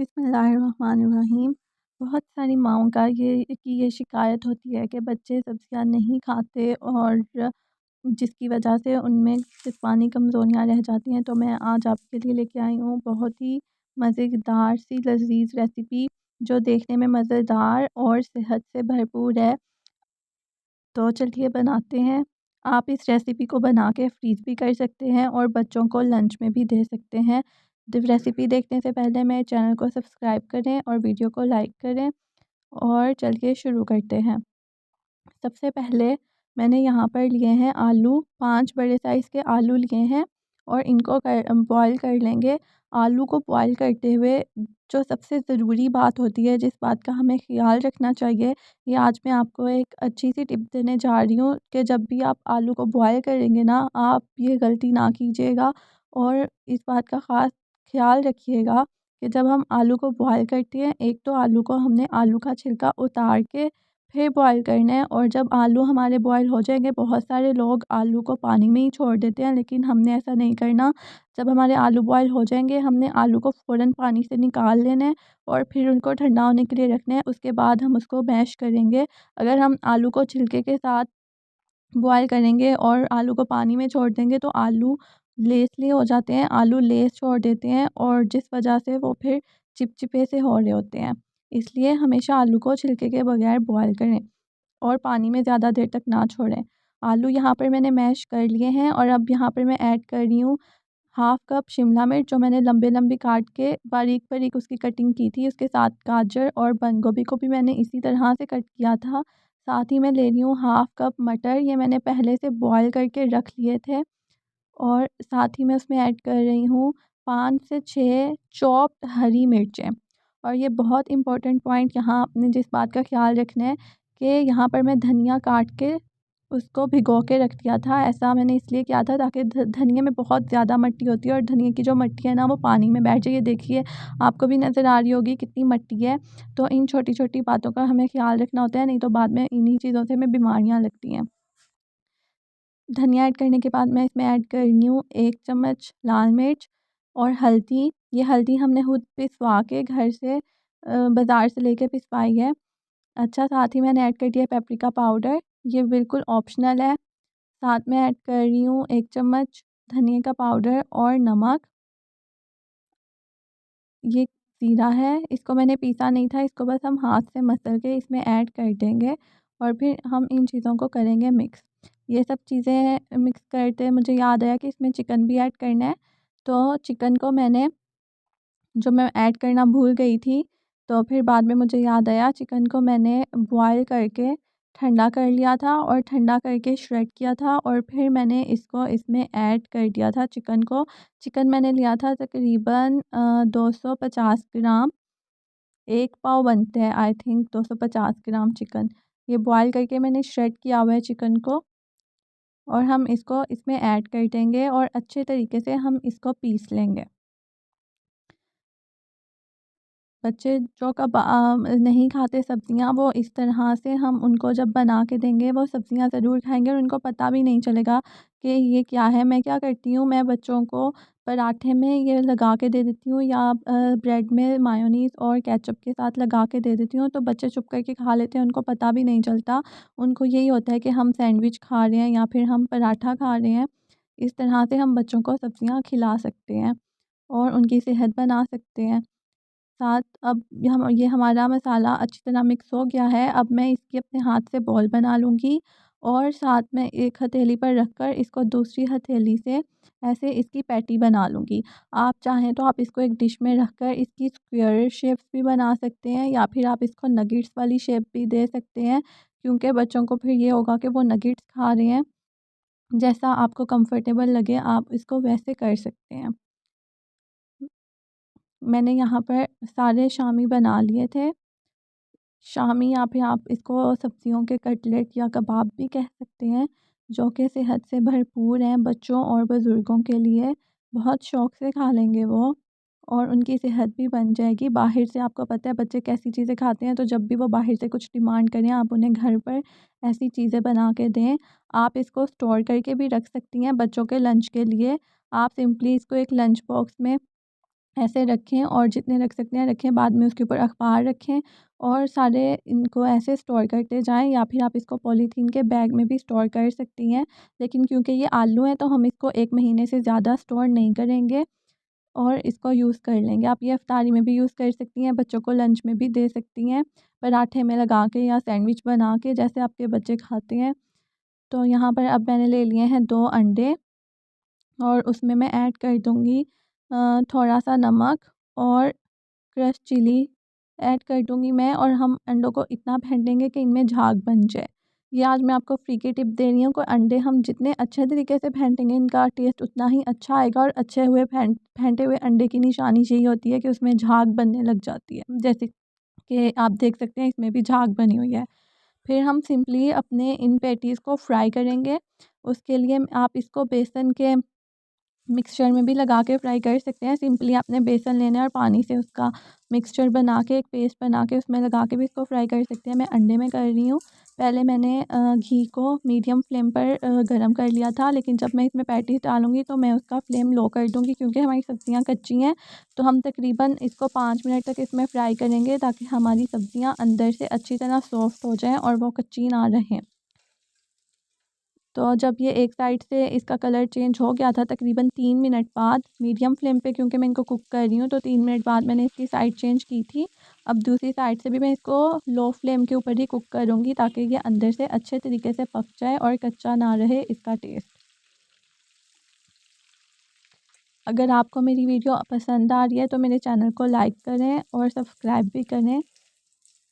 बिस्मिल्लाहिर्रहमानिर्रहीम। बहुत सारी माँओं का ये शिकायत होती है कि बच्चे सब्ज़ियाँ नहीं खाते और जिसकी वजह से उनमें जिस्मानी कमज़ोरियाँ रह जाती हैं। तो मैं आज आपके लिए लेके आई हूँ बहुत ही मज़ेदार सी लज़ीज़ रेसिपी, जो देखने में मज़ेदार और सेहत से भरपूर है। तो चलिए बनाते हैं। आप इस रेसिपी को बना के फ्रीज़ भी कर सकते हैं और बच्चों को लंच में भी दे सकते हैं। रेसिपी देखने से पहले मेरे चैनल को सब्सक्राइब करें और वीडियो को लाइक करें। और चलिए शुरू करते हैं। सबसे पहले मैंने यहाँ पर लिए हैं आलू, 5 बड़े साइज़ के आलू लिए हैं और इनको बॉयल कर लेंगे। आलू को बॉयल करते हुए जो सबसे ज़रूरी बात होती है, जिस बात का हमें ख़्याल रखना चाहिए, ये आज मैं आपको एक अच्छी सी टिप देने जा रही हूँ कि जब भी आप आलू को बॉयल करेंगे ना, आप ये गलती ना कीजिएगा और इस बात का ख़ास ख़्याल रखिएगा कि जब हम आलू को बॉयल करते हैं, एक तो आलू को हमने आलू का छिलका उतार के फिर बॉयल करना है। और जब आलू हमारे बॉयल हो जाएंगे, बहुत सारे लोग आलू को पानी में ही छोड़ देते हैं, लेकिन हमने ऐसा नहीं करना। जब हमारे आलू बॉयल हो जाएंगे, हमने आलू को फ़ौरन पानी से निकाल लेना है और फिर उनको ठंडा होने के लिए रखना है। उसके बाद हम उसको मैश करेंगे। अगर हम आलू को छिलके के साथ बॉयल करेंगे और आलू को पानी में छोड़ देंगे, तो आलू लेसली हो जाते हैं, आलू लेस छोड़ देते हैं और जिस वजह से वो फिर चिपचिपे से हो रहे होते हैं। इसलिए हमेशा आलू को छिलके के बगैर बॉयल करें और पानी में ज़्यादा देर तक ना छोड़ें। आलू यहाँ पर मैंने मैश कर लिए हैं और अब यहाँ पर मैं ऐड कर रही हूँ हाफ़ कप शिमला मिर्च, जो मैंने लंबे-लंबे काट के बारीक-बारीक उसकी कटिंग की थी। उसके साथ गाजर और बंद गोभी को भी मैंने इसी तरह से कट किया था। साथ ही मैं ले रही हूँ हाफ़ कप मटर, ये मैंने पहले से बॉयल करके रख लिए थे। और साथ ही मैं उसमें ऐड कर रही हूँ 5 से 6 चॉप्ड हरी मिर्चें। और ये बहुत इम्पोर्टेंट पॉइंट, यहाँ आपने जिस बात का ख़्याल रखना है कि यहाँ पर मैं धनिया काट के उसको भिगो के रख दिया था। ऐसा मैंने इसलिए किया था ताकि धनिये में बहुत ज़्यादा मिट्टी होती है और धनिये की जो मिट्टी है ना, वो पानी में बैठ जाए। ये देखिए, आपको भी नज़र आ रही होगी कितनी मिट्टी है। तो इन छोटी-छोटी बातों का हमें ख़्याल रखना होता है, नहीं तो बाद में इन्हीं चीज़ों से हमें बीमारियाँ लगती हैं। धनिया ऐड करने के बाद मैं इसमें ऐड कर रही हूँ 1 चम्मच लाल मिर्च और हल्दी। ये हल्दी हमने खुद पिसवा के घर से बाज़ार से लेके पिसवाई है। अच्छा, साथ ही मैंने ऐड कर दिया पेपरिका पाउडर, ये बिल्कुल ऑप्शनल है। साथ में ऐड कर रही हूँ 1 चम्मच धनिया का पाउडर और नमक। ये ज़ीरा है, इसको मैंने पीसा नहीं था, इसको बस हम हाथ से मसल के इसमें ऐड कर देंगे और फिर हम इन चीज़ों को करेंगे मिक्स। ये सब चीज़ें मिक्स करते मुझे याद आया कि इसमें चिकन भी ऐड करना है। तो चिकन को मैंने, जो मैं ऐड करना भूल गई थी, तो फिर बाद में मुझे याद आया, चिकन को मैंने बॉयल करके ठंडा कर लिया था और ठंडा करके श्रेड किया था और फिर मैंने इसको इसमें ऐड कर दिया था चिकन को। चिकन मैंने लिया था तकरीबन 250 ग्राम, 1 पाव बनते हैं आई थिंक 250 ग्राम चिकन। ये बॉयल करके मैंने श्रेड किया हुआ है चिकन को और हम इसको इसमें ऐड कर देंगे और अच्छे तरीके से हम इसको पीस लेंगे। बच्चे जो नहीं खाते सब्ज़ियाँ, वो इस तरह से हम उनको जब बना के देंगे, वो सब्ज़ियाँ ज़रूर खाएँगे और उनको पता भी नहीं चलेगा कि ये क्या है। मैं क्या करती हूँ, मैं बच्चों को पराठे में ये लगा के दे देती हूँ या ब्रेड में मायोनीज़ और केचप के साथ लगा के दे देती हूँ, तो बच्चे चुप करके खा लेते हैं, उनको पता भी नहीं चलता। उनको यही होता है कि हम सैंडविच खा रहे हैं या फिर हम पराठा खा रहे हैं। इस तरह से हम बच्चों को सब्ज़ियाँ खिला सकते हैं और उनकी सेहत बना सकते हैं। साथ अब ये हमारा मसाला अच्छी तरह मिक्स हो गया है। अब मैं इसकी अपने हाथ से बॉल बना लूँगी और साथ में एक हथेली पर रखकर इसको दूसरी हथेली से ऐसे इसकी पैटी बना लूँगी। आप चाहें तो आप इसको एक डिश में रखकर इसकी स्क्वायर शेप्स भी बना सकते हैं या फिर आप इसको नगेट्स वाली शेप भी दे सकते हैं, क्योंकि बच्चों को फिर ये होगा कि वो नगेट्स खा रहे हैं। जैसा आपको कंफर्टेबल लगे, आप इसको वैसे कर सकते हैं। मैंने यहाँ पर सारे शामी बना लिए थे। शामी या फिर आप इसको सब्जियों के कटलेट या कबाब भी कह सकते हैं, जो कि सेहत से भरपूर हैं, बच्चों और बुज़ुर्गों के लिए। बहुत शौक़ से खा लेंगे वो और उनकी सेहत भी बन जाएगी। बाहर से आपको पता है बच्चे कैसी चीज़ें खाते हैं, तो जब भी वो बाहर से कुछ डिमांड करें, आप उन्हें घर पर ऐसी चीज़ें बना के दें। आप इसको स्टोर करके भी रख सकती हैं बच्चों के लंच के लिए। आप सिंपली इसको एक लंच बॉक्स में ऐसे रखें और जितने रख सकते हैं रखें, बाद में उसके ऊपर अखबार रखें और सारे इनको ऐसे स्टोर करते जाएँ, या फिर आप इसको पॉलीथीन के बैग में भी स्टोर कर सकती हैं। लेकिन क्योंकि ये आलू हैं तो हम इसको 1 महीने से ज़्यादा स्टोर नहीं करेंगे और इसको यूज़ कर लेंगे। आप ये इफ्तारी में भी यूज़ कर सकती हैं, बच्चों को लंच में भी दे सकती हैं, पराठे में लगा के या सैंडविच बना के, जैसे आपके बच्चे खाते हैं। तो यहाँ पर अब मैंने ले लिए हैं 2 अंडे और उसमें मैं ऐड कर दूँगी थोड़ा-सा नमक और क्रश चिली ऐड कर दूँगी मैं, और हम अंडों को इतना फेंटेंगे कि इनमें झाग बन जाए। ये आज मैं आपको फ्री की टिप दे रही हूँ कि अंडे हम जितने अच्छे तरीके से फेंटेंगे इनका टेस्ट उतना ही अच्छा आएगा, और अच्छे हुए फेंटे हुए अंडे की निशानी यही होती है कि उसमें झाग बनने लग जाती है। जैसे कि आप देख सकते हैं इसमें भी झाग बनी हुई है। फिर हम सिंपली अपने इन पैटीज़ को फ्राई करेंगे। उसके लिए आप इसको बेसन के मिक्सचर में भी लगा के फ्राई कर सकते हैं। सिंपली आपने बेसन लेना है और पानी से उसका मिक्सचर बना के एक पेस्ट बना के उसमें लगा के भी इसको फ्राई कर सकते हैं। मैं अंडे में कर रही हूँ। पहले मैंने घी को मीडियम फ्लेम पर गरम कर लिया था, लेकिन जब मैं इसमें पैटीज़ डालूँगी तो मैं उसका फ्लेम लो कर दूँगी, क्योंकि हमारी सब्ज़ियाँ कच्ची हैं। तो हम तकरीबन इसको 5 मिनट तक इसमें फ्राई करेंगे, ताकि हमारी सब्ज़ियाँ अंदर से अच्छी तरह सॉफ्ट हो जाएँ और वो कच्ची ना रहें। तो जब ये एक साइड से इसका कलर चेंज हो गया था, तकरीबन 3 मिनट बाद मीडियम फ्लेम पे, क्योंकि मैं इनको कुक कर रही हूँ, तो 3 मिनट बाद मैंने इसकी साइड चेंज की थी। अब दूसरी साइड से भी मैं इसको लो फ्लेम के ऊपर ही कुक करूँगी, ताकि ये अंदर से अच्छे तरीके से पक जाए और कच्चा ना रहे इसका टेस्ट। अगर आपको मेरी वीडियो पसंद आ रही है तो मेरे चैनल को लाइक करें और सब्सक्राइब भी करें।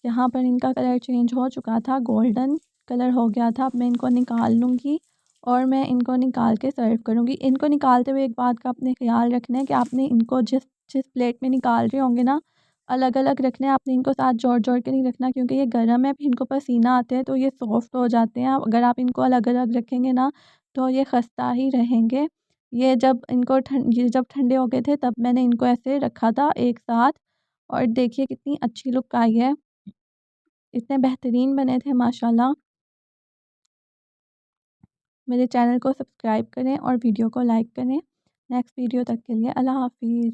यहाँ पर इनका कलर चेंज हो चुका था, गोल्डन कलर हो गया था। अब मैं इनको निकाल लूँगी और मैं इनको निकाल के सर्व करूँगी। इनको निकालते हुए एक बात का आपने ख़्याल रखना है कि आपने इनको जिस जिस प्लेट में निकाल रहे होंगे ना, अलग-अलग रखना है। आपने इनको साथ जोड़-जोड़ के नहीं रखना, क्योंकि ये गर्म है, फिर इनको पसीना आता है तो ये सॉफ्ट हो जाते हैं। अगर आप इनको अलग-अलग रखेंगे ना तो ये खस्ता ही रहेंगे। ये जब ठंडे हो गए थे तब मैंने इनको ऐसे रखा था एक साथ, और देखिए कितनी अच्छी लुक आई है। इतने बेहतरीन बने थे माशाल्लाह। मेरे चैनल को सब्सक्राइब करें और वीडियो को लाइक करें। नेक्स्ट वीडियो तक के लिए अल्लाह हाफ़िज़।